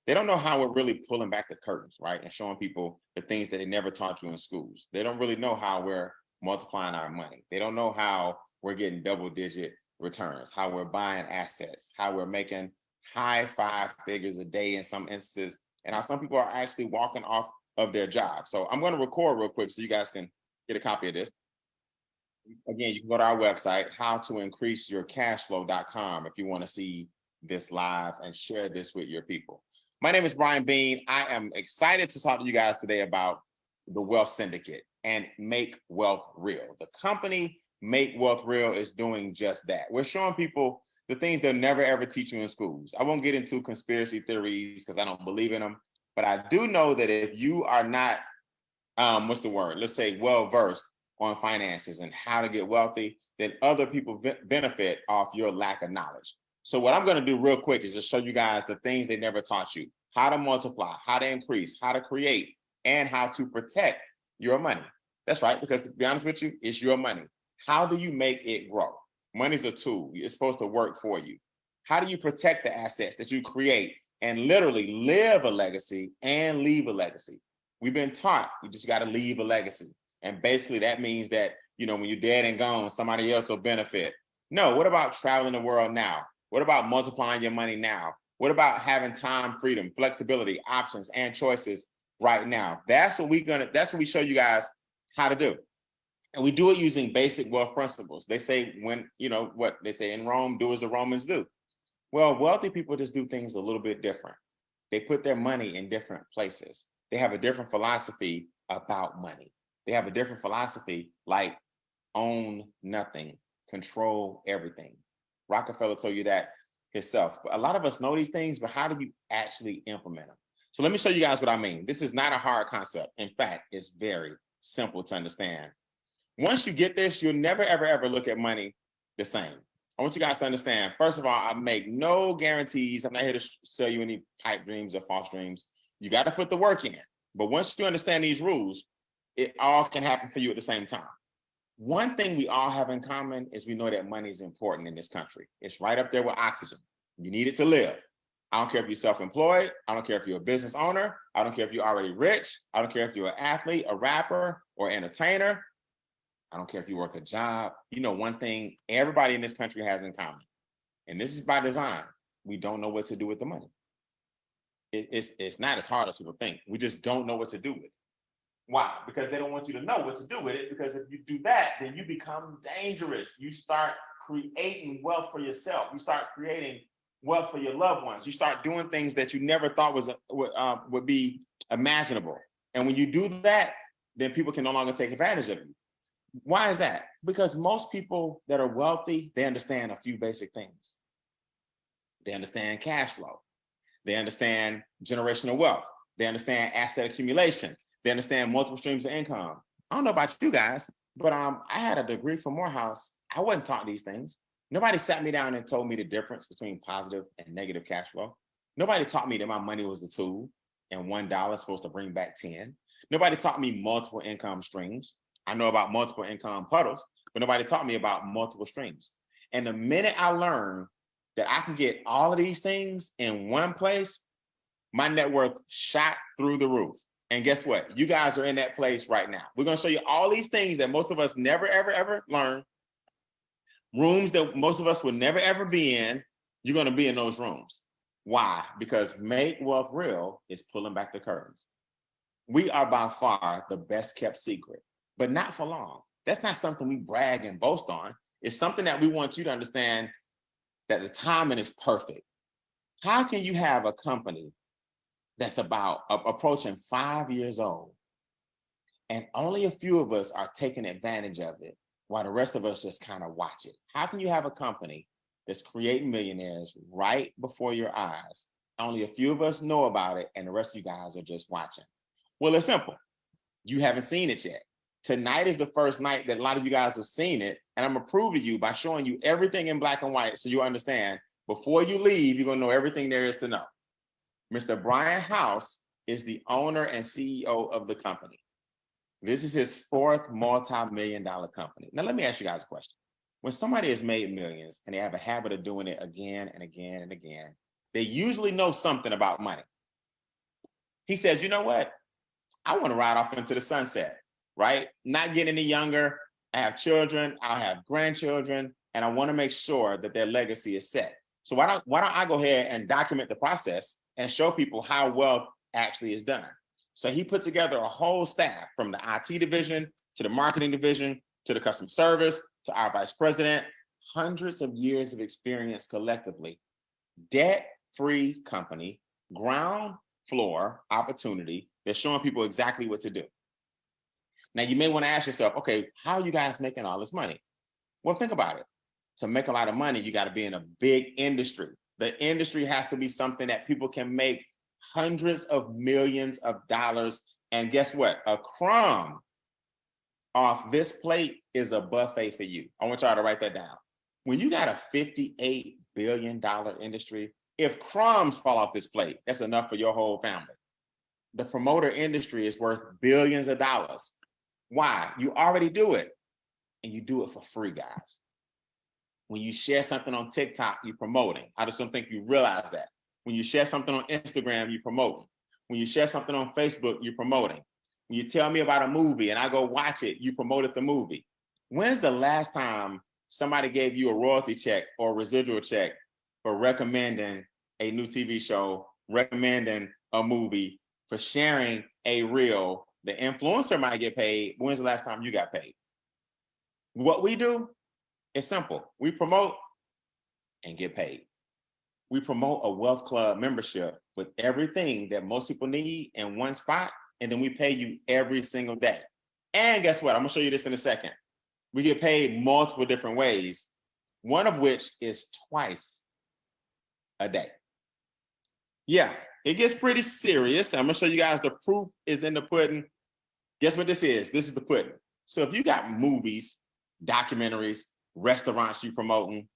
They don't know how we're really pulling back the curtains, right? And showing people the things that they never taught you in schools. They don't really know how we're multiplying our money. They don't know how we're getting double digit returns, how we're buying assets, how we're making high five figures a day in some instances, and how some people are actually walking off of their job. So I'm going to record real quick so you guys can get a copy of this. Again, you can go to our website, howtoincreaseyourcashflow.com, if you want to see this live and share this with your people. My name is Brian Bean. I am excited to talk to you guys today about the Wealth Syndicate and Make Wealth Real. The company Make Wealth Real is doing just that. We're showing people the things they'll never ever teach you in schools. I won't get into conspiracy theories because I don't believe in them, but I do know that if you are not, let's say well-versed on finances and how to get wealthy, then other people benefit off your lack of knowledge. So what I'm going to do real quick is just show you guys the things they never taught you: how to multiply, how to increase, how to create, and how to protect your money. That's right, because to be honest with you, it's your money. How do you make it grow? Money's a tool. It's supposed to work for you. How do you protect the assets that you create and literally live a legacy and leave a legacy? We've been taught you just got to leave a legacy. And basically that means that, when you're dead and gone, somebody else will benefit. No, what about traveling the world now? What about multiplying your money now? What about having time, freedom, flexibility, options, and choices right now? That's what we show you guys how to do. And we do it using basic wealth principles. They say what they say in Rome, do as the Romans do. Well, wealthy people just do things a little bit different. They put their money in different places. They have a different philosophy about money. They have a different philosophy like own nothing, control everything. Rockefeller told you that himself. But a lot of us know these things, but how do you actually implement them? So let me show you guys what I mean. This is not a hard concept. In fact, it's very simple to understand. Once you get this, you'll never, ever, ever look at money the same. I want you guys to understand, first of all, I make no guarantees. I'm not here to sell you any pipe dreams or false dreams. You got to put the work in. But once you understand these rules, it all can happen for you at the same time. One thing we all have in common is we know that money is important in this country. It's right up there with oxygen. You need it to live. I don't care if you're self-employed. I don't care if you're a business owner. I don't care if you're already rich. I don't care if you're an athlete, a rapper, or entertainer. I don't care if you work a job. One thing everybody in this country has in common, and this is by design: we don't know what to do with the money. It's not as hard as people think. We just don't know what to do with it. Why? Because they don't want you to know what to do with it, because if you do that, then you become dangerous. You start creating wealth for yourself. You start creating wealth for your loved ones. You start doing things that you never thought would be imaginable. And when you do that, then people can no longer take advantage of you. Why is that? Because most people that are wealthy, they understand a few basic things. They understand cash flow. They understand generational wealth. They understand asset accumulation. They understand multiple streams of income. I don't know about you guys, but I had a degree from Morehouse. I wasn't taught these things. Nobody sat me down and told me the difference between positive and negative cash flow. Nobody taught me that my money was a tool and $1 is supposed to bring back 10. Nobody taught me multiple income streams. I know about multiple income puddles, but nobody taught me about multiple streams. And the minute I learned that I can get all of these things in one place, my net worth shot through the roof. And guess what? You guys are in that place right now. We're going to show you all these things that most of us never, ever, ever learn. Rooms that most of us will never, ever be in. You're going to be in those rooms. Why? Because Make Wealth Real is pulling back the curtains. We are by far the best kept secret, but not for long. That's not something we brag and boast on. It's something that we want you to understand that the timing is perfect. How can you have a company that's about approaching 5 years old and only a few of us are taking advantage of it while the rest of us just kind of watch it? How can you have a company that's creating millionaires right before your eyes? Only a few of us know about it and the rest of you guys are just watching. Well, it's simple. You haven't seen it yet. Tonight is the first night that a lot of you guys have seen it, and I'm gonna prove to you by showing you everything in black and white so you understand. Before you leave, you're gonna know everything there is to know. Mr. Brian House is the owner and CEO of the company. This is his fourth multi-million-dollar company. Now, let me ask you guys a question. When somebody has made millions and they have a habit of doing it again and again and again, they usually know something about money. He says, you know what? I want to ride off into the sunset, right? Not getting any younger. I have children, I'll have grandchildren, and I want to make sure that their legacy is set. So why don't I go ahead and document the process and show people how wealth actually is done? So he put together a whole staff from the IT division to the marketing division to the customer service to our vice president, hundreds of years of experience collectively, debt-free company, ground floor opportunity that's showing people exactly what to do. Now, you may want to ask yourself, okay, how are you guys making all this money? Well, think about it. To make a lot of money, you got to be in a big industry. The industry has to be something that people can make hundreds of millions of dollars. And guess what? A crumb off this plate is a buffet for you. I want y'all to write that down. When you got a $58 billion industry, if crumbs fall off this plate, that's enough for your whole family. The promoter industry is worth billions of dollars. Why? You already do it, and you do it for free, guys. When you share something on TikTok, you're promoting. I just don't think you realize that. When you share something on Instagram, you're promoting. When you share something on Facebook, you're promoting. When you tell me about a movie and I go watch it, you promoted the movie. When's the last time somebody gave you a royalty check or a residual check for recommending a new TV show, recommending a movie, for sharing a reel? The influencer might get paid. When's the last time you got paid? What we do is simple. We promote and get paid. We promote a wealth club membership with everything that most people need in one spot, and then we pay you every single day. And guess what? I'm gonna show you this in a second. We get paid multiple different ways, one of which is twice a day. Yeah, it gets pretty serious. I'm gonna show you guys the proof is in the pudding. Guess what this is? This is the pudding. So if you got movies, documentaries, restaurants you promoting,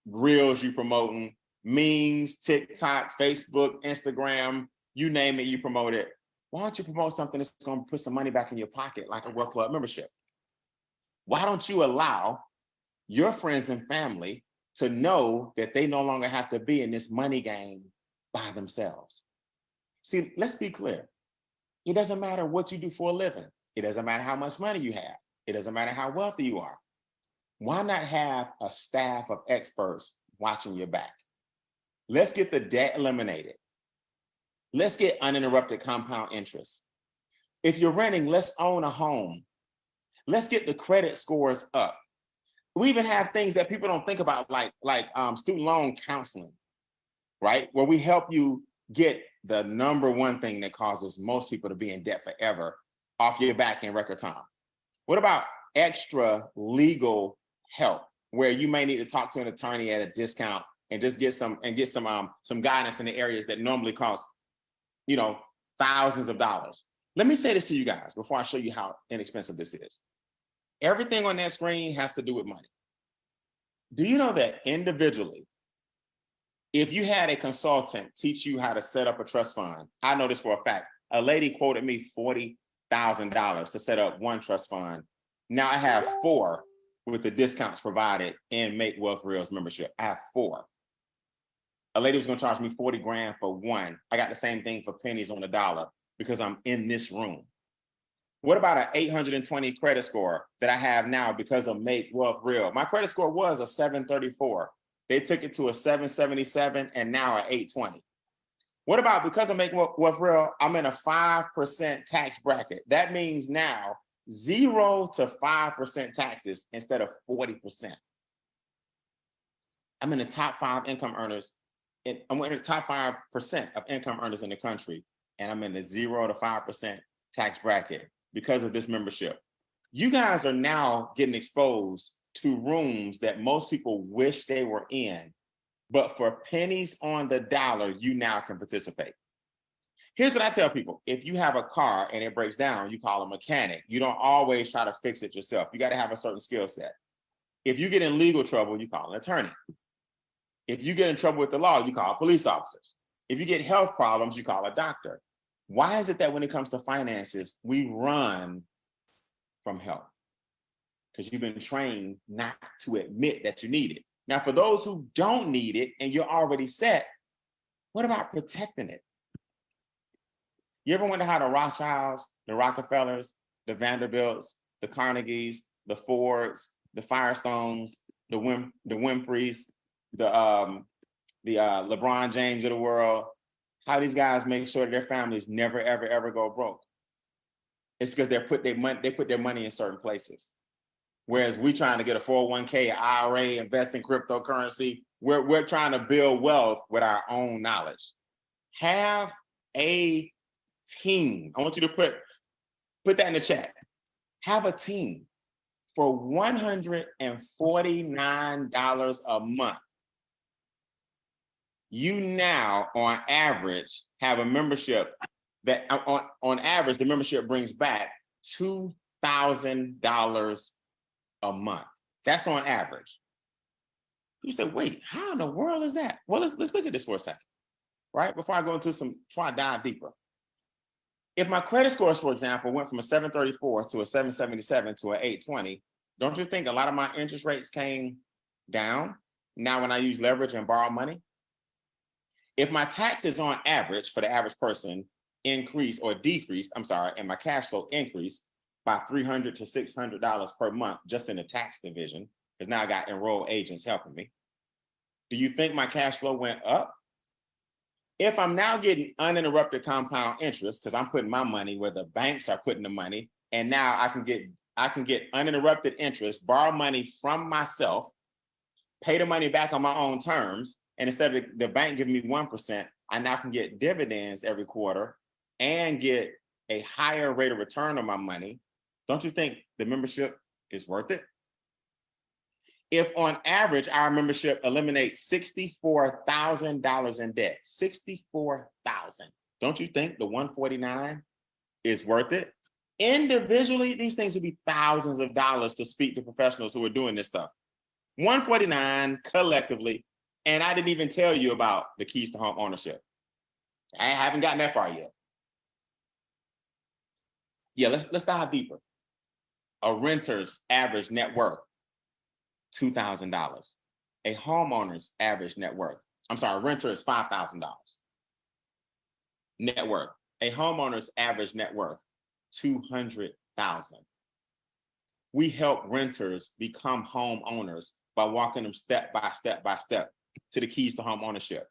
reels you promoting, memes, TikTok, Facebook, Instagram, you name it, you promote it. Why don't you promote something that's gonna put some money back in your pocket, like a Wealth Club membership? Why don't you allow your friends and family to know that they no longer have to be in this money game by themselves? See, let's be clear. It doesn't matter what you do for a living. It doesn't matter how much money you have. It doesn't matter how wealthy you are. Why not have a staff of experts watching your back? Let's get the debt eliminated. Let's get uninterrupted compound interest. If you're renting, let's own a home. Let's get the credit scores up. We even have things that people don't think about, like student loan counseling, right? Where we help you get the number one thing that causes most people to be in debt forever off your back in record time. What about extra legal help, where you may need to talk to an attorney at a discount and just get some guidance in the areas that normally cost, thousands of dollars? Let me say this to you guys before I show you how inexpensive this is. Everything on that screen has to do with money. Do you know that individually, if you had a consultant teach you how to set up a trust fund, I know this for a fact, a lady quoted me $40,000 to set up one trust fund. Now I have 4 with the discounts provided in Make Wealth Real's membership. I have 4. A lady was gonna charge me 40 grand for one. I got the same thing for pennies on the dollar because I'm in this room. What about an 820 credit score that I have now because of Make Wealth Real? My credit score was a 734. They took it to a 777 and now an 820. What about because of Make Wealth Real, I'm in a 5% tax bracket. That means now 0 to 5% taxes instead of 40%. I'm in the top 5 income earners. I'm in the top 5% of income earners in the country, and I'm in the 0 to 5% tax bracket because of this membership. You guys are now getting exposed to rooms that most people wish they were in, but for pennies on the dollar, you now can participate. Here's what I tell people. If you have a car and it breaks down, you call a mechanic. You don't always try to fix it yourself. You got to have a certain skill set. If you get in legal trouble, you call an attorney. If you get in trouble with the law, you call police officers. If you get health problems, you call a doctor. Why is it that when it comes to finances, we run from help? Because you've been trained not to admit that you need it. Now, for those who don't need it and you're already set, what about protecting it? You ever wonder how the Rothschilds, the Rockefellers, the Vanderbilts, the Carnegies, the Fords, the Firestones, the Winfreys, the LeBron James of the world, how these guys make sure that their families never, ever, ever go broke? It's because they put their money in certain places. Whereas we trying to get a 401k, IRA, invest in cryptocurrency, we're trying to build wealth with our own knowledge. Have a team. I want you to put that in the chat. Have a team. For $149 a month, you now on average have a membership that on average the membership brings back $2,000 a month. That's on average. You say, wait, how in the world is that? Well, let's look at this for a second, right? Before I dive deeper. If my credit scores, for example, went from a 734 to a 777 to an 820, don't you think a lot of my interest rates came down now when I use leverage and borrow money? If my taxes on average for the average person increase or decrease, and my cash flow increased by $300 to $600 per month just in the tax division, because now I got enrolled agents helping me, do you think my cash flow went up? If I'm now getting uninterrupted compound interest, because I'm putting my money where the banks are putting the money, and now I can get uninterrupted interest, borrow money from myself, pay the money back on my own terms, and instead of the bank giving me 1%, I now can get dividends every quarter and get a higher rate of return on my money. Don't you think the membership is worth it? If on average our membership eliminates $64,000 in debt, $64,000, don't you think the 149 is worth it? Individually, these things would be thousands of dollars to speak to professionals who are doing this stuff. 149 collectively, and I didn't even tell you about the keys to home ownership. I haven't gotten that far yet. Yeah, let's dive deeper. A renter's average net worth, $2,000. A homeowner's average net worth, renter is $5,000. Net worth. A homeowner's average net worth, $200,000. We help renters become homeowners by walking them step by step to the keys to home ownership.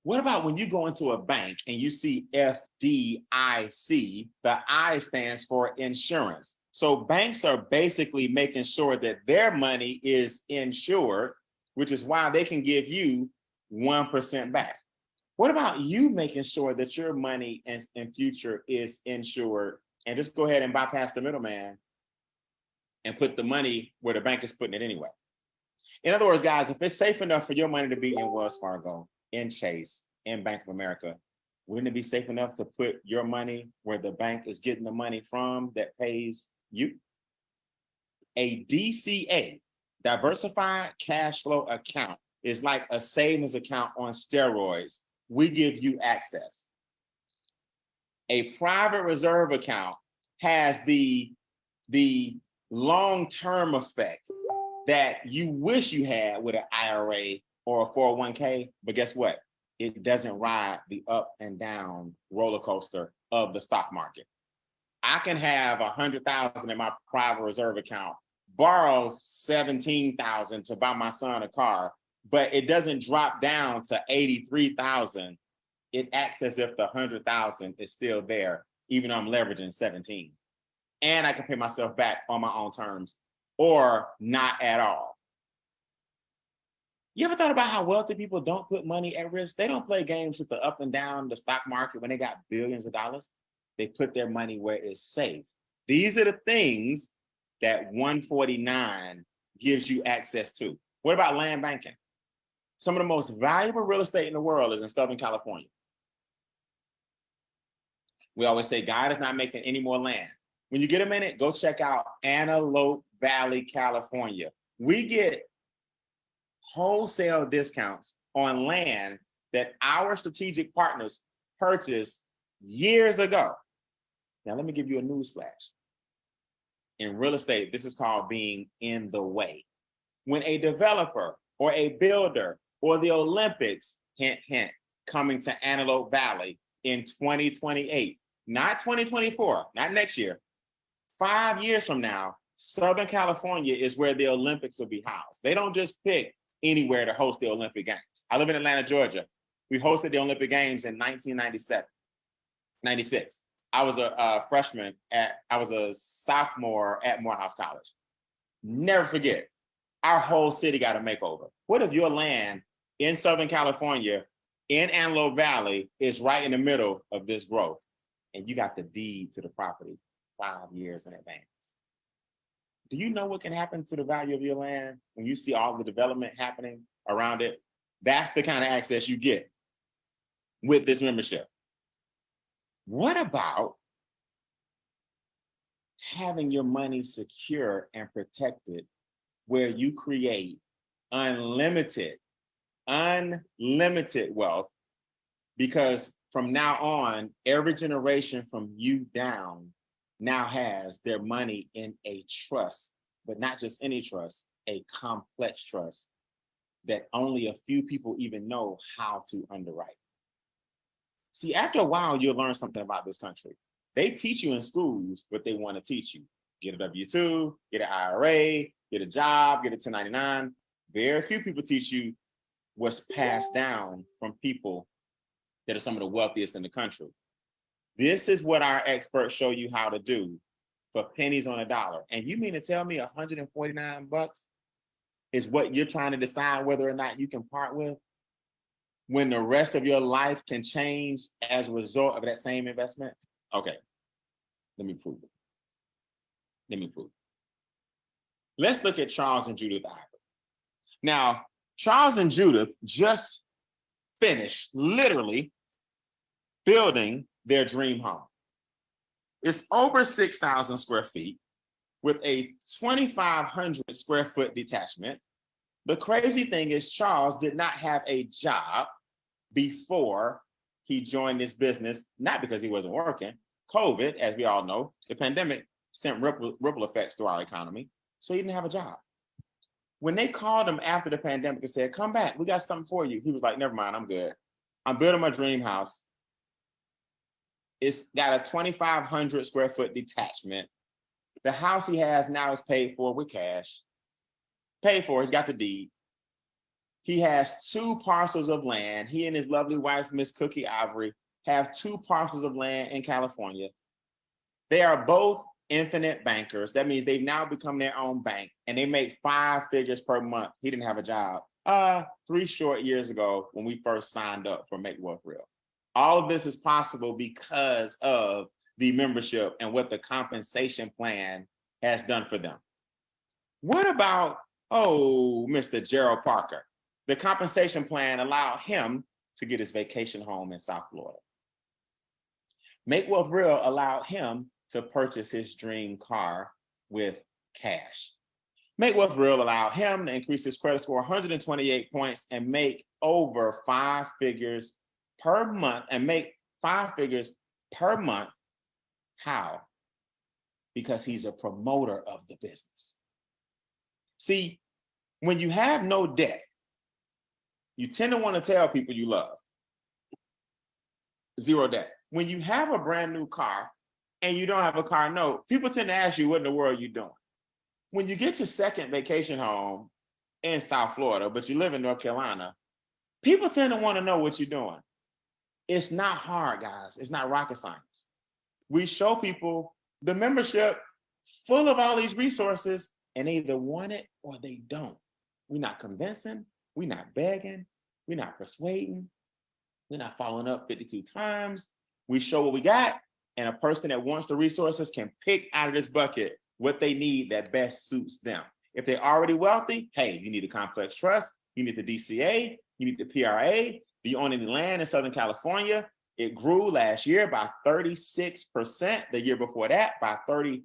What about when you go into a bank and you see FDIC? The I stands for insurance. So banks are basically making sure that their money is insured, which is why they can give you 1% back. What about you making sure that your money in future is insured, and just go ahead and bypass the middleman and put the money where the bank is putting it anyway? In other words, guys, if it's safe enough for your money to be in Wells Fargo, in Chase, in Bank of America, wouldn't it be safe enough to put your money where the bank is getting the money from that pays you? A DCA, diversified cash flow account, is like a savings account on steroids. We give you access. A private reserve account has the long-term effect that you wish you had with an IRA or a 401k, but guess what? It doesn't ride the up and down roller coaster of the stock market. I can have 100,000 in my private reserve account, borrow 17,000 to buy my son a car, but it doesn't drop down to 83,000. It acts as if the 100,000 is still there, even though I'm leveraging 17. And I can pay myself back on my own terms or not at all. You ever thought about how wealthy people don't put money at risk? They don't play games with the up and down the stock market when they got billions of dollars. They put their money where it's safe. These are the things that 149 gives you access to. What about land banking? Some of the most valuable real estate in the world is in Southern California. We always say God is not making any more land. When you get a minute, go check out Antelope Valley, California. We get wholesale discounts on land that our strategic partners purchased years ago. Now, let me give you a news flash. In real estate, this is called being in the way. When a developer or a builder or the Olympics, hint, hint, coming to Antelope Valley in 2028, not 2024, not next year. 5 years from now, Southern California is where the Olympics will be housed. They don't just pick anywhere to host the Olympic Games. I live in Atlanta, Georgia. We hosted the Olympic Games in 1997, 96. I was a freshman I was a sophomore at Morehouse College. Never forget, our whole city got a makeover. What if your land in Southern California, in Antelope Valley, is right in the middle of this growth, and you got the deed to the property 5 years in advance? Do you know what can happen to the value of your land when you see all the development happening around it? That's the kind of access you get with this membership. What about having your money secure and protected where you create unlimited wealth? Because from now on, every generation from you down now has their money in a trust, but not just any trust, a complex trust that only a few people even know how to underwrite. See, after a while, you'll learn something about this country. They teach you in schools what they want to teach you. Get a W-2, get an IRA, get a job, get a 1099. Very few people teach you what's passed down from people that are some of the wealthiest in the country. This is what our experts show you how to do for pennies on a dollar. And you mean to tell me $149 is what you're trying to decide whether or not you can part with, when the rest of your life can change as a result of that same investment? Okay, let me prove it. Let's look at Charles and Judith Ivory. Now, Charles and Judith just finished literally building their dream home. It's over 6,000 square feet with a 2,500 square foot detachment. The crazy thing is Charles did not have a job before he joined this business, not because he wasn't working. COVID, as we all know, the pandemic sent ripple effects through our economy, so he didn't have a job. When they called him after the pandemic and said, come back, we got something for you, he was like, never mind, I'm good. I'm building my dream house. It's got a 2,500 square foot detachment. The house he has now is paid for with cash. Paid for, he's got the deed. He has 2 parcels of land. He and his lovely wife, Miss Cookie Ivory, have 2 parcels of land in California. They are both infinite bankers. That means they've now become their own bank, and they make 5 figures per month. He didn't have a job 3 short years ago when we first signed up for Make Wealth Real. All of this is possible because of the membership and what the compensation plan has done for them. What about, Mr. Gerald Parker? The compensation plan allowed him to get his vacation home in South Florida. Make Wealth Real allowed him to purchase his dream car with cash. Make Wealth Real allowed him to increase his credit score 128 points and make over 5 figures per month, How? Because he's a promoter of the business. See, when you have no debt, you tend to want to tell people you love. 0 debt. When you have a brand new car and you don't have a car note, people tend to ask you, what in the world are you doing? When you get your second vacation home in South Florida, but you live in North Carolina, people tend to want to know what you're doing. It's not hard, guys. It's not rocket science. We show people the membership full of all these resources, and they either want it or they don't. We're not convincing. We're not begging. We're not persuading. We're not following up 52 times. We show what we got, and a person that wants the resources can pick out of this bucket what they need that best suits them. If they're already wealthy, hey, you need a complex trust. You need the DCA. You need the PRA. Do you own any land in Southern California? It grew last year by 36%, the year before that by 32%,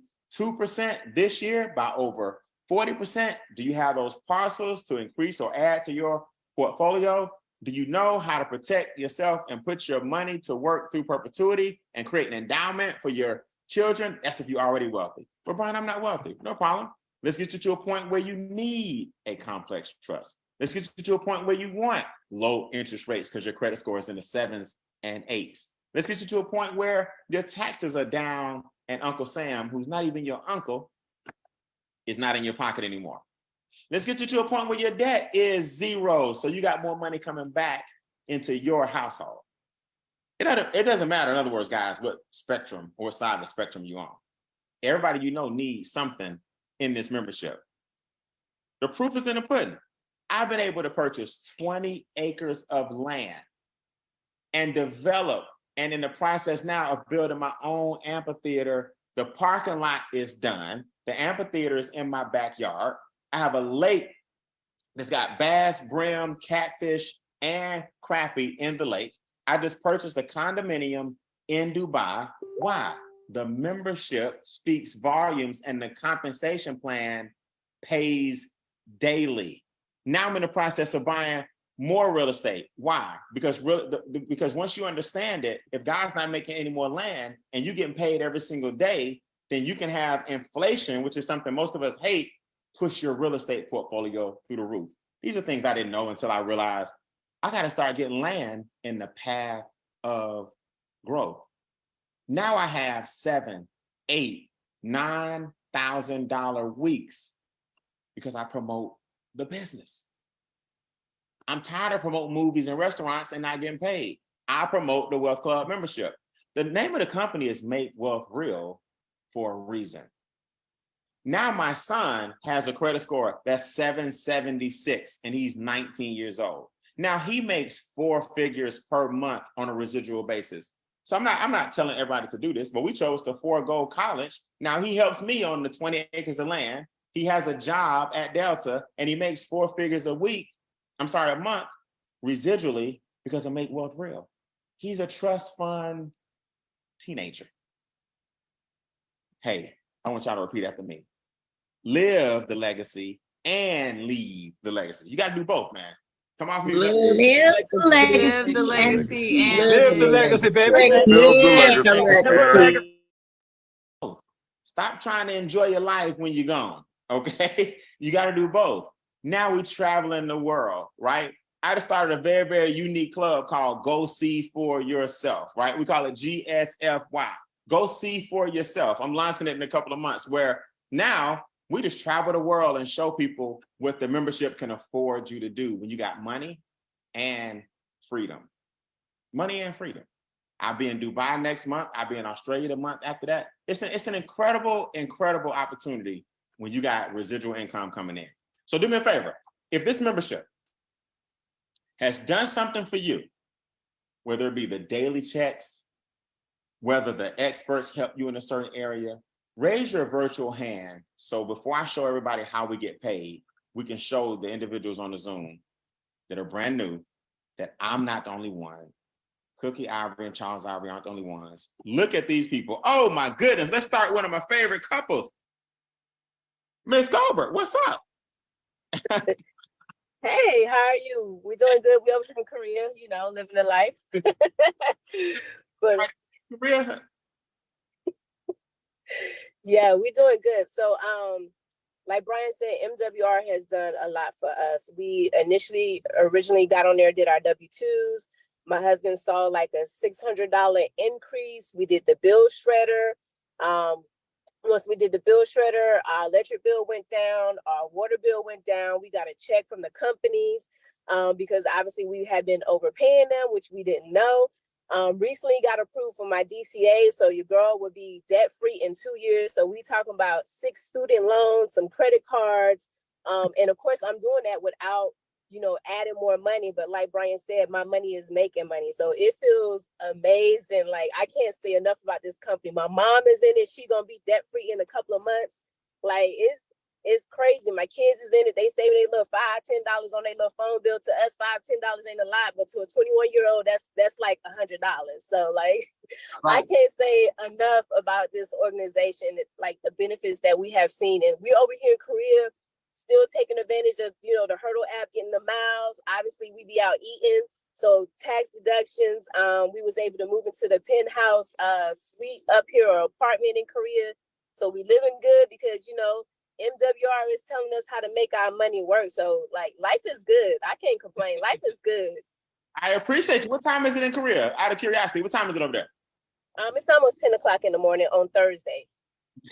this year by over 40%. Do you have those parcels to increase or add to your portfolio? Do you know how to protect yourself and put your money to work through perpetuity and create an endowment for your children? That's if you're already wealthy. But Brian, I'm not wealthy. No problem. Let's get you to a point where you need a complex trust. Let's get you to a point where you want low interest rates because your credit score is in the 7s and 8s. Let's get you to a point where your taxes are down and Uncle Sam, who's not even your uncle, is not in your pocket anymore. Let's get you to a point where your debt is zero, so you got more money coming back into your household. It doesn't matter, in other words, guys, what spectrum or what side of the spectrum you're on. Everybody you know needs something in this membership. The proof is in the pudding. I've been able to purchase 20 acres of land and develop, and in the process now of building my own amphitheater. The parking lot is done. The amphitheater is in my backyard. I have a lake that's got bass, brim, catfish, and crappie in the lake. I just purchased a condominium in Dubai. Why? The membership speaks volumes and the compensation plan pays daily. Now I'm in the process of buying more real estate. Why? Because once you understand it, if God's not making any more land and you're getting paid every single day, then you can have inflation, which is something most of us hate, push your real estate portfolio through the roof. These are things I didn't know until I realized I got to start getting land in the path of growth. Now I have $7,000, $8,000, $9,000 weeks because I promote the business. I'm tired of promoting movies and restaurants and not getting paid. I promote the Wealth Club membership. The name of the company is Make Wealth Real for a reason. Now my son has a credit score that's 776 and he's 19 years old. Now he makes 4 figures per month on a residual basis. So I'm not telling everybody to do this, but we chose to forego college. Now he helps me on the 20 acres of land. He has a job at Delta and he makes 4 figures a month, residually, because of Make Wealth Real. He's a trust fund teenager. Hey, I want y'all to repeat after me. Live the legacy and leave the legacy. You got to do both, man. Come off me. Live the legacy and live the legacy, baby. Live the legacy. Stop trying to enjoy your life when you're gone, okay? You got to do both. Now we traveling the world, right? I just started a very, very unique club called Go See For Yourself, right? We call it GSFY. Go See For Yourself. I'm launching it in a couple of months where now we just travel the world and show people what the membership can afford you to do when you got money and freedom. Money and freedom. I'll be in Dubai next month. I'll be in Australia the month after that. It's an incredible, incredible opportunity when you got residual income coming in. So do me a favor. If this membership has done something for you, whether it be the daily checks, whether the experts help you in a certain area, raise your virtual hand. So before I show everybody how we get paid, we can show the individuals on the Zoom that are brand new that I'm not the only one. Cookie Ivory and Charles Ivory aren't the only ones. Look at these people. Oh my goodness. Let's start with one of my favorite couples. Miss Goldberg, what's up? Hey, how are you? We doing good. We over here in Korea, living the life. But Korea. yeah, we doing good. So like Brian said, MWR has done a lot for us. We originally got on there, did our W-2s. My husband saw like a $600 increase. We did the bill shredder. Once we did the bill shredder, our electric bill went down, our water bill went down. We got a check from the companies because obviously we had been overpaying them, which we didn't know. Recently got approved for my DCA, so your girl would be debt-free in 2 years. So we talking about 6 student loans, some credit cards. And of course, I'm doing that without, adding more money. But like Brian said, my money is making money. So it feels amazing. Like, I can't say enough about this company. My mom is in it. She's going to be debt-free in a couple of months. Like, it's crazy. My kids is in it. They save their little $5, $10 on their little phone bill. To us, $5, $10 ain't a lot, but to a 21-year-old, that's like $100. So like, right. I can't say enough about this organization, like the benefits that we have seen. And we're over here in Korea, still taking advantage of, the Hurdle app, getting the miles. Obviously, we be out eating. So tax deductions, we was able to move into the penthouse suite up here, or apartment in Korea. So we living good because, MWR is telling us how to make our money work. So like, life is good. I can't complain. Life is good. I appreciate you. What time is it in Korea? Out of curiosity, what time is it over there? It's almost 10 o'clock in the morning on Thursday.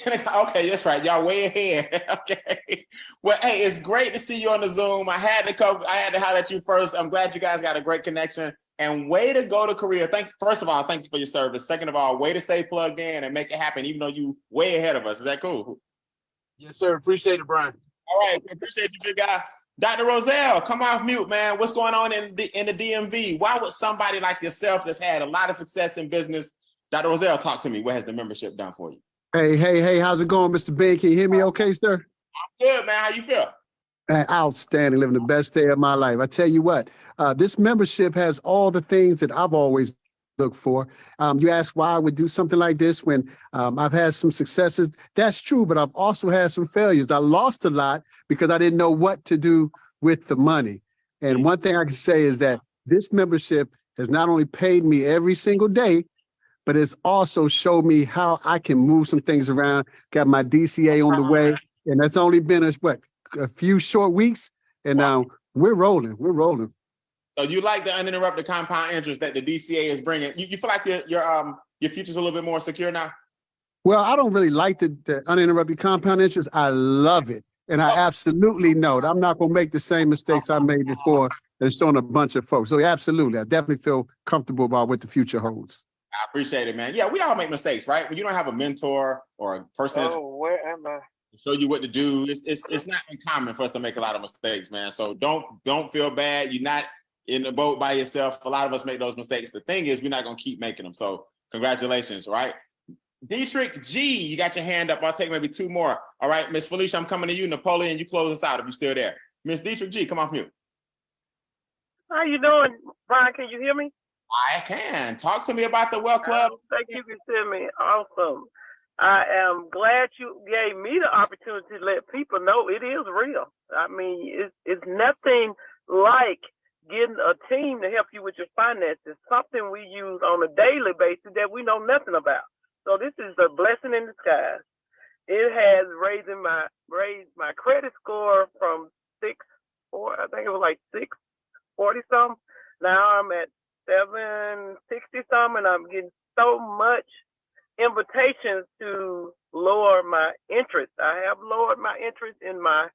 Okay, that's right. Y'all way ahead. Okay. Well, hey, it's great to see you on the Zoom. I had to holler at you first. I'm glad you guys got a great connection. And way to go to Korea. First of all, thank you for your service. Second of all, way to stay plugged in and make it happen, even though you way ahead of us. Is that cool? Yes, sir. Appreciate it, Brian. All right, appreciate you, big guy. Dr. Roselle, come off mute, man. What's going on in the DMV? Why would somebody like yourself that's had a lot of success in business, Dr. Roselle, talk to me. What has the membership done for you? Hey, how's it going, Mr. Bean? Can you hear me okay, sir? I'm good, man. How you feel? Man, outstanding, living the best day of my life. I tell you what, this membership has all the things that I've always looked for. You asked why I would do something like this when I've had some successes. That's true, but I've also had some failures. I lost a lot because I didn't know what to do with the money. And one thing I can say is that this membership has not only paid me every single day, but it's also showed me how I can move some things around. Got my DCA on the way, and that's only been a few short weeks, and now we're rolling. So you like the uninterrupted compound interest that the DCA is bringing? You feel like your future's a little bit more secure now? Well, I don't really like the uninterrupted compound interest. I love it, and I absolutely know that I'm not going to make the same mistakes I made before and showing a bunch of folks. So absolutely, I definitely feel comfortable about what the future holds. I appreciate it, man. Yeah, we all make mistakes, right? When you don't have a mentor or a person where am I? to show you what to do, it's not uncommon for us to make a lot of mistakes, man. So don't feel bad. You're not in the boat by yourself. A lot of us make those mistakes. The thing is, we're not gonna keep making them. So congratulations, right? Dietrich G, you got your hand up. I'll take maybe two more. All right, Miss Felicia, I'm coming to you. Napoleon, you close us out if you're still there. Miss Dietrich G, come off mute. How you doing, Brian? Can you hear me? I can. Talk to me about the Wealth Club. Thank you for seeing me. Awesome. I am glad you gave me the opportunity to let people know it is real. I mean, it's nothing like getting a team to help you with your finances, something we use on a daily basis that we know nothing about. So this is a blessing in disguise. It has raised my credit score from 640, I think it was like 640 something. Now I'm at 760 something, and I'm getting so much invitations to lower my interest. I have lowered my interest in my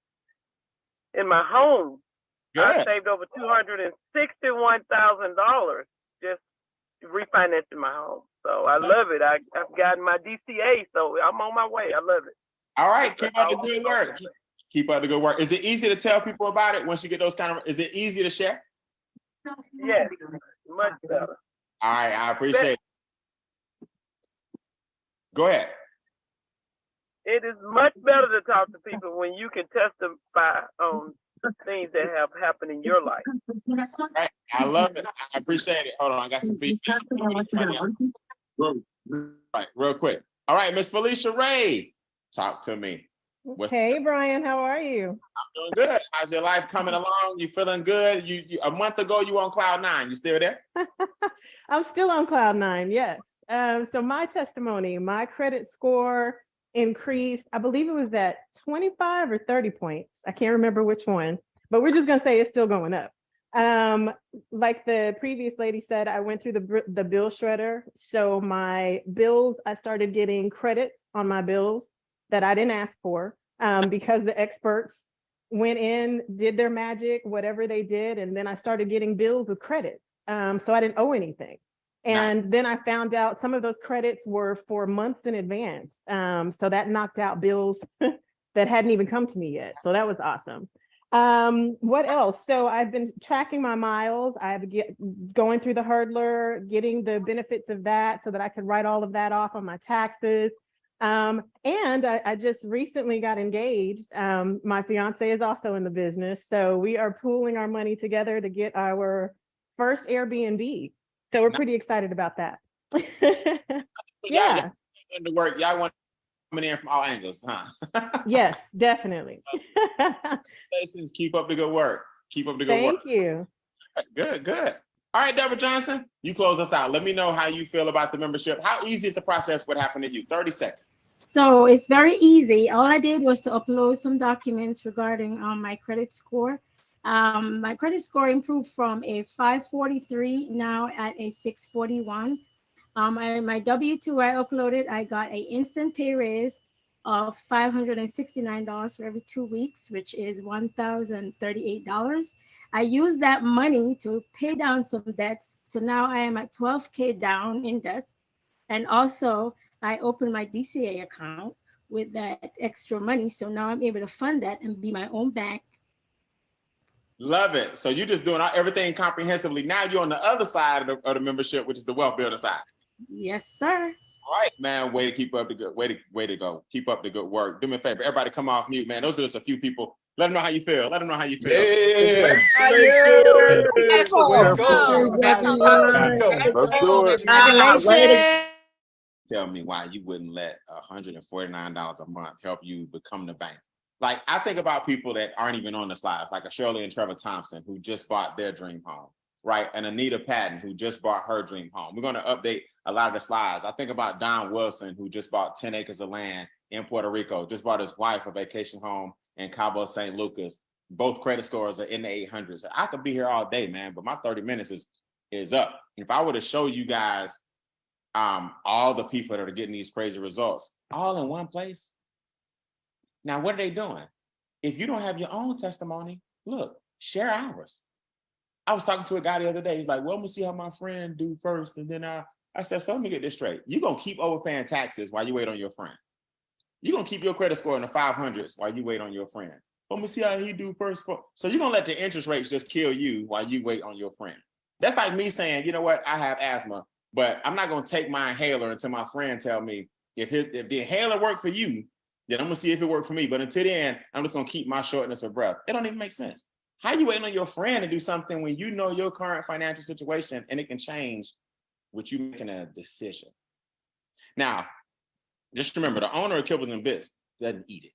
home. Good. I saved over $261,000 just refinancing my home. So I love it. I've gotten my DCA, so I'm on my way. I love it. All right, keep up the good work. Keep up the good work. Is it easy to tell people about it once you get those is it easy to share? Yes, much better. All right, I appreciate it. Go ahead. It is much better to talk to people when you can testify on things that have happened in your life. Right. I love it. I appreciate it. Hold on, I got some feedback. Right, real quick. All right, Miss Felicia Ray, talk to me. Hey, Brian, how are you? I'm doing good. How's your life coming along? You feeling good? You a month ago you were on cloud nine. You still there? I'm still on cloud nine, yes. So my testimony, my credit score increased, I believe it was at 25 or 30 points. I can't remember which one, but we're just gonna say it's still going up. Like the previous lady said, I went through the bill shredder. So my bills, I started getting credits on my bills that I didn't ask for because the experts went in, did their magic, whatever they did, and then I started getting bills with credits. So I didn't owe anything. And then I found out some of those credits were for months in advance. So that knocked out bills that hadn't even come to me yet. So that was awesome. What else? So I've been tracking my miles. I've going through the hurdler, getting the benefits of that so that I could write all of that off on my taxes. And I just recently got engaged. My fiance is also in the business. So we are pooling our money together to get our first Airbnb. So we're pretty excited about that. Yeah. To work. Y'all want coming in from all angles, huh? Yes, definitely. Congratulations. Keep up the good work. Keep up the good work. Thank you. Good. All right, Deborah Johnson, you close us out. Let me know how you feel about the membership. How easy is the process? What happened to you? 30 seconds. So it's very easy. All I did was to upload some documents regarding my credit score. My credit score improved from a 543 now at a 641. My W-2 I uploaded, I got an instant pay raise of $569 for every 2 weeks, which is $1,038. I used that money to pay down some debts. So now I am at 12K down in debt. And also I opened my DCA account with that extra money. So now I'm able to fund that and be my own bank. Love it. So you're just doing everything comprehensively. Now you're on the other side of the membership, which is the wealth builder side. Yes, sir. All right, man. Way to keep up the good. Way to go. Keep up the good work. Do me a favor. Everybody, come off mute, man. Those are just a few people. Let them know how you feel. Let them know how you feel. Yeah. Congratulations. Tell me why you wouldn't let $149 a month help you become the bank. Like, I think about people that aren't even on the slides, like a Shirley and Trevor Thompson who just bought their dream home, right? And Anita Patton who just bought her dream home. We're going to update a lot of the slides. I think about Don Wilson who just bought 10 acres of land in Puerto Rico, just bought his wife a vacation home in Cabo San Lucas. Both credit scores are in the 800s. I could be here all day, man, but my 30 minutes is up. If I were to show you guys all the people that are getting these crazy results all in one place. Now, what are they doing? If you don't have your own testimony, look, share ours. I was talking to a guy the other day. He's like, well, I'm gonna see how my friend do first. And then I said, so let me get this straight. You're gonna keep overpaying taxes while you wait on your friend. You're gonna keep your credit score in the 500s while you wait on your friend. Let me see how he do first. So you're gonna let the interest rates just kill you while you wait on your friend. That's like me saying, you know what, I have asthma, but I'm not gonna take my inhaler until my friend tell me if the inhaler worked for you, then I'm gonna see if it worked for me. But until then, I'm just gonna keep my shortness of breath. It don't even make sense. How you waiting on your friend to do something when you know your current financial situation and it can change with you making a decision? Now, just remember, the owner of Kibbles and Bits doesn't eat it.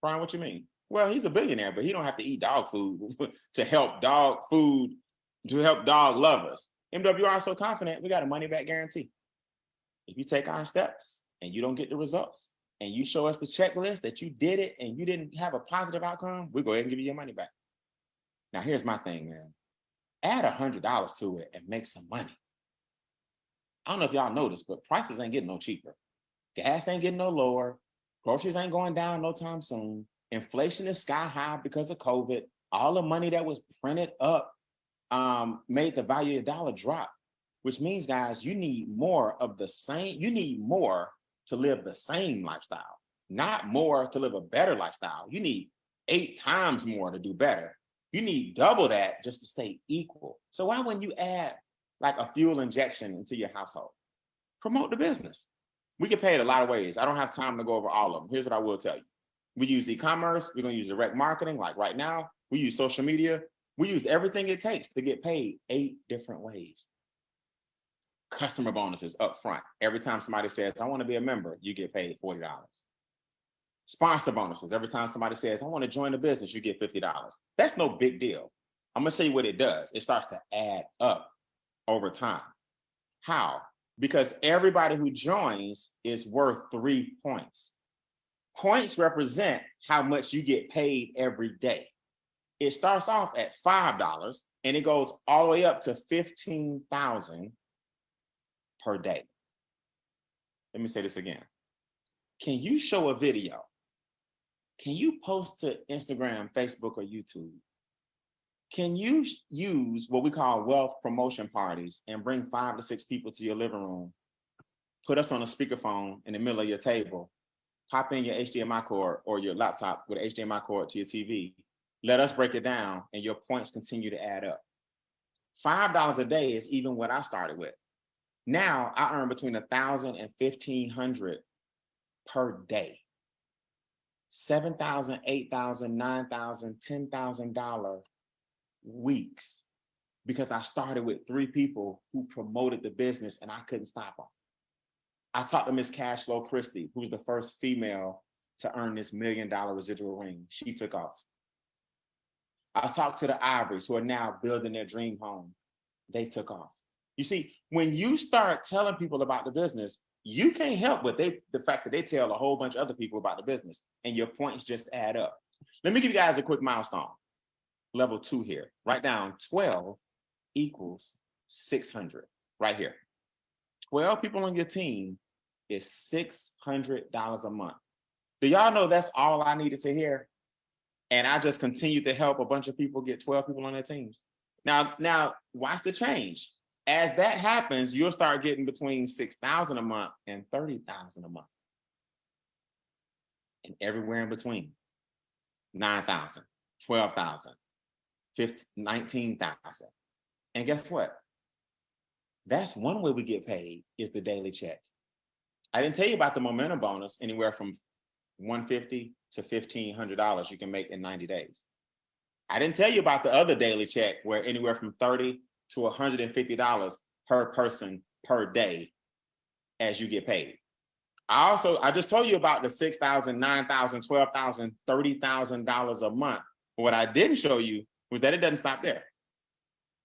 Brian, what you mean? Well, he's a billionaire, but he don't have to eat dog food to help dog lovers. MWR is so confident, we got a money back guarantee. If you take our steps and you don't get the results and you show us the checklist that you did it and you didn't have a positive outcome, we'll go ahead and give you your money back. Now, here's my thing, man. Add $100 to it and make some money. I don't know if y'all noticed, but prices ain't getting no cheaper. Gas ain't getting no lower. Groceries ain't going down no time soon. Inflation is sky high because of COVID. All the money that was printed up made the value of the dollar drop, which means, guys, you need more of the same. You need more to live the same lifestyle, not more to live a better lifestyle. You need 8 times more to do better. You need double that just to stay equal. So why wouldn't you add like a fuel injection into your household? Promote the business. We get paid a lot of ways. I don't have time to go over all of them. Here's what I will tell you. We use e-commerce. We're going to use direct marketing. Like right now, we use social media. We use everything it takes to get paid 8 different ways. Customer bonuses up front. Every time somebody says, I want to be a member, you get paid $40. Sponsor bonuses. Every time somebody says, I want to join the business, you get $50. That's no big deal. I'm going to show you what it does. It starts to add up over time. How? Because everybody who joins is worth 3 points. Points represent how much you get paid every day. It starts off at $5 and it goes all the way up to $15,000 per day. Let me say this again. Can you show a video? Can you post to Instagram, Facebook, or YouTube? Can you use what we call wealth promotion parties and bring 5 to 6 people to your living room, put us on a speakerphone in the middle of your table, pop in your HDMI cord or your laptop with an HDMI cord to your TV, let us break it down, and your points continue to add up. $5 a day is even what I started with. Now I earn between $1,000 and $1,500 per day. $7,000, $8,000, $9,000, $10,000 weeks, because I started with 3 people who promoted the business and I couldn't stop them. I talked to Miss Cashflow Christie, who's the first female to earn this $1 million residual ring. She took off. I talked to the Ivories, who are now building their dream home. They took off. You see, when you start telling people about the business, you can't help but the fact that they tell a whole bunch of other people about the business, and your points just add up. Let me give you guys a quick milestone. level 2 here. Write down 12 equals 600 right here. 12 people on your team is $600 a month. Do y'all know that's all I needed to hear? And I just continued to help a bunch of people get 12 people on their teams. Now watch the change. As that happens, you'll start getting between $6,000 a month and $30,000 a month. And everywhere in between. 9,000, 12,000, 19,000. And guess what? That's one way we get paid, is the daily check. I didn't tell you about the momentum bonus, anywhere from $150 to $1,500 you can make in 90 days. I didn't tell you about the other daily check, where anywhere from $30 to $150 per person per day as you get paid. I just told you about the $6,000, $9,000, $12,000, $30,000 a month. But what I didn't show you was that it doesn't stop there.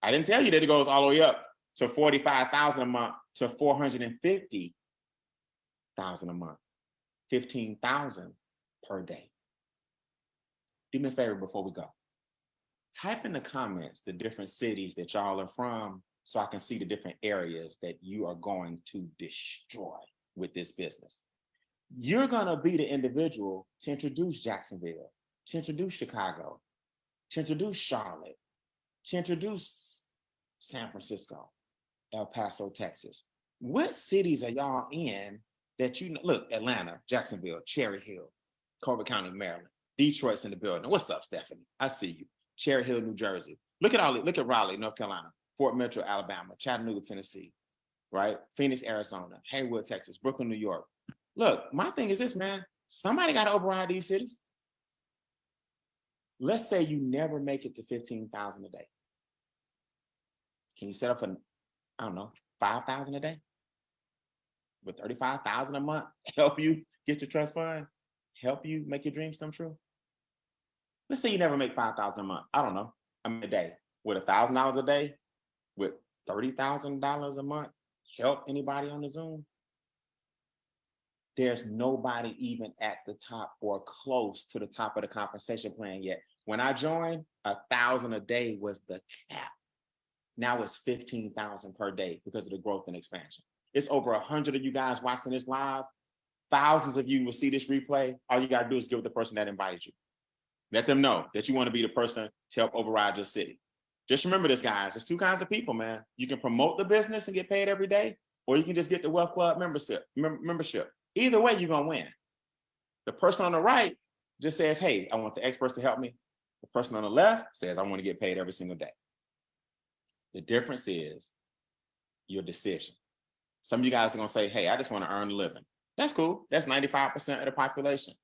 I didn't tell you that it goes all the way up to $45,000 a month to $450,000 a month, $15,000 per day. Do me a favor before we go. Type in the comments the different cities that y'all are from, so I can see the different areas that you are going to destroy with this business. You're gonna be the individual to introduce Jacksonville, to introduce Chicago, to introduce Charlotte, to introduce San Francisco, El Paso, Texas. What cities are y'all in that you know? Look, Atlanta, Jacksonville, Cherry Hill, Colbert County, Maryland, Detroit's in the building. What's up, Stephanie? I see you. Cherry Hill, New Jersey. Look at Raleigh, North Carolina, Fort Mitchell, Alabama, Chattanooga, Tennessee, right? Phoenix, Arizona, Haywood, Texas, Brooklyn, New York. Look, my thing is this, man. Somebody got to override these cities. Let's say you never make it to 15,000 a day. Can you set up an, I don't know, 5,000 a day? With 35,000 a month, help you get your trust fund, help you make your dreams come true? Let's say you never make 5,000 a month. I don't know, a day. With $1,000 a day, with $30,000 a month, help anybody on the Zoom? There's nobody even at the top or close to the top of the compensation plan yet. When I joined, 1,000 a day was the cap. Now it's 15,000 per day because of the growth and expansion. It's over 100 of you guys watching this live. Thousands of you will see this replay. All you got to do is give it the person that invited you. Let them know that you want to be the person to help override your city. Just remember this, guys. There's two kinds of people, man. You can promote the business and get paid every day, or you can just get the Wealth Club membership. Either way, you're going to win. The person on the right just says, hey, I want the experts to help me. The person on the left says, I want to get paid every single day. The difference is your decision. Some of you guys are going to say, hey, I just want to earn a living. That's cool. That's 95% of the population.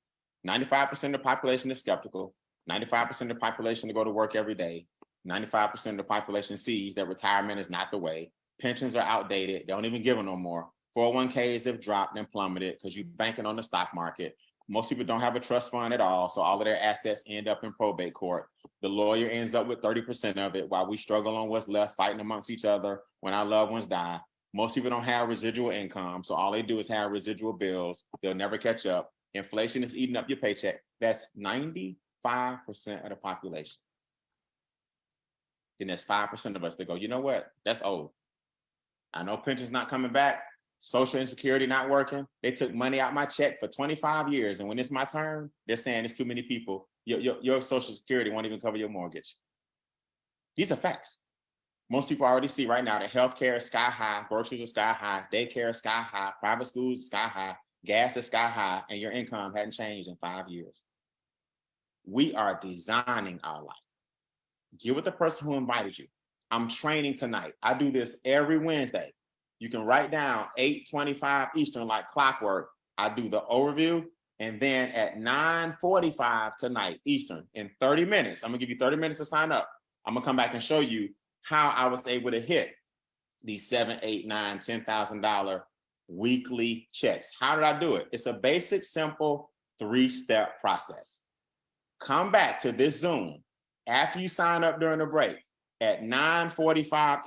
95% of the population is skeptical. 95% of the population to go to work every day. 95% of the population sees that retirement is not the way. Pensions are outdated. They don't even give them no more. 401ks have dropped and plummeted because you're banking on the stock market. Most people don't have a trust fund at all, so all of their assets end up in probate court. The lawyer ends up with 30% of it while we struggle on what's left, fighting amongst each other when our loved ones die. Most people don't have residual income, so all they do is have residual bills. They'll never catch up. Inflation is eating up your paycheck. That's 95% of the population. Then there's 5% of us that go, you know what? That's old. I know pensions not coming back. Social Insecurity not working. They took money out my check for 25 years. And when it's my turn, they're saying it's too many people. Your Social Security won't even cover your mortgage. These are facts. Most people already see right now that healthcare is sky high, groceries are sky high, daycare is sky high, private schools is sky high, gas is sky high, and your income hadn't changed in 5 years. We are designing our life. Get with the person who invited you. I'm training tonight. I do this every Wednesday. You can write down 8:25 Eastern like clockwork. I do the overview, and then at 9:45 tonight Eastern, in 30 minutes, I'm gonna give you 30 minutes to sign up. I'm gonna come back and show you how I was able to hit these $7,000, $8,000, $9,000, $10,000 weekly checks. How did I do it? It's a basic, simple 3-step process. Come back to this Zoom after you sign up during the break at 9:45 Eastern.